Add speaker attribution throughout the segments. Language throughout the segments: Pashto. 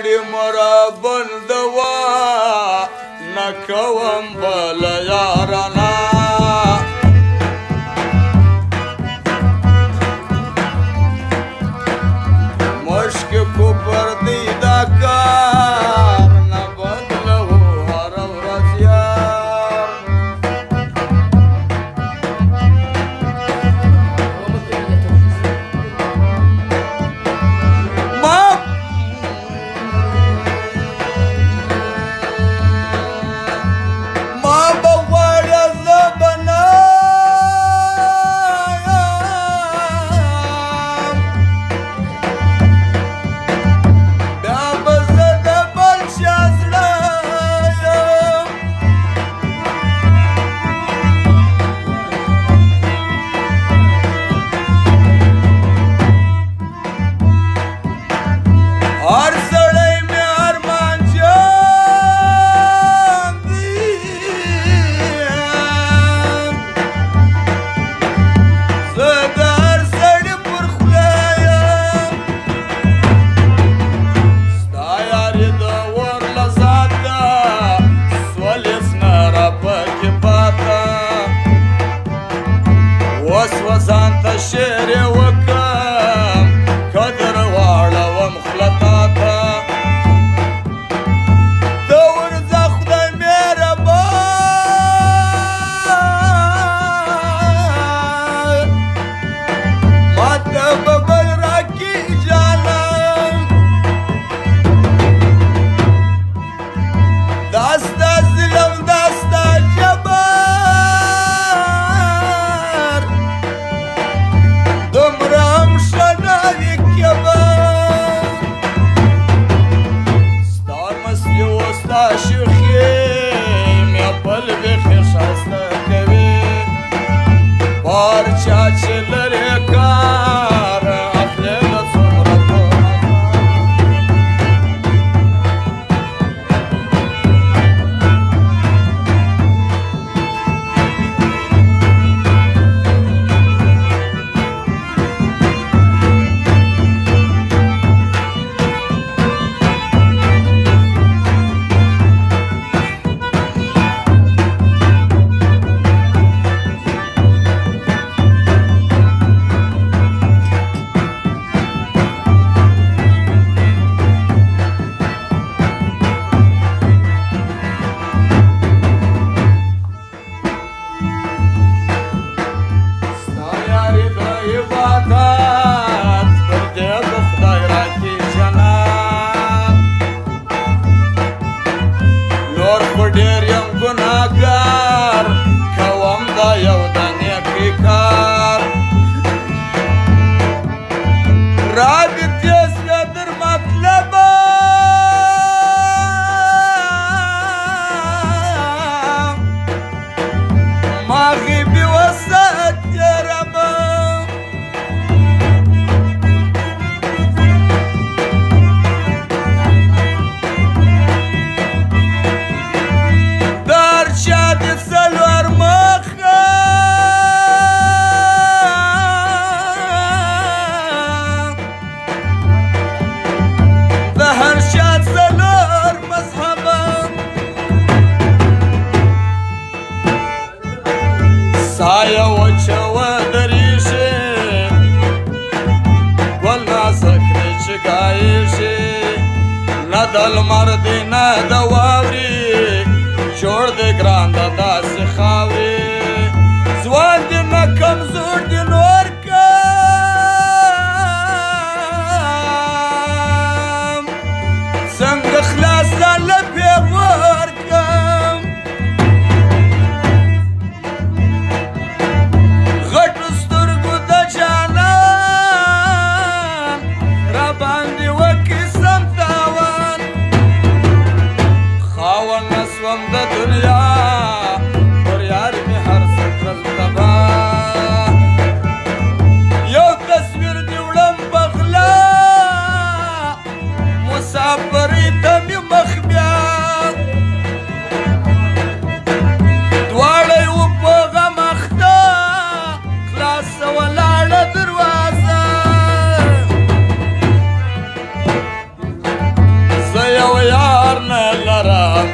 Speaker 1: غواړي مره بندوا نه کوم بل یارانه مشک کو پر دی دا کار نه بدلو هر ورځ یار شعر وکم قدر واړوم خله تا ته ته ورځه خدای مهربان ماته به بل راکړي جانان دا ستا ظلم دا ستا جبر سایه وچه دریشي ګل نازک دی چې ګایشي نه د لمر دی نه د واورې جوړ دی ګران د داسې خاورې ځوان دی نه کمزور دی نور کم څنګه خلاص له پیغور کم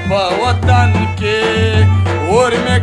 Speaker 1: په وطن کې اور مې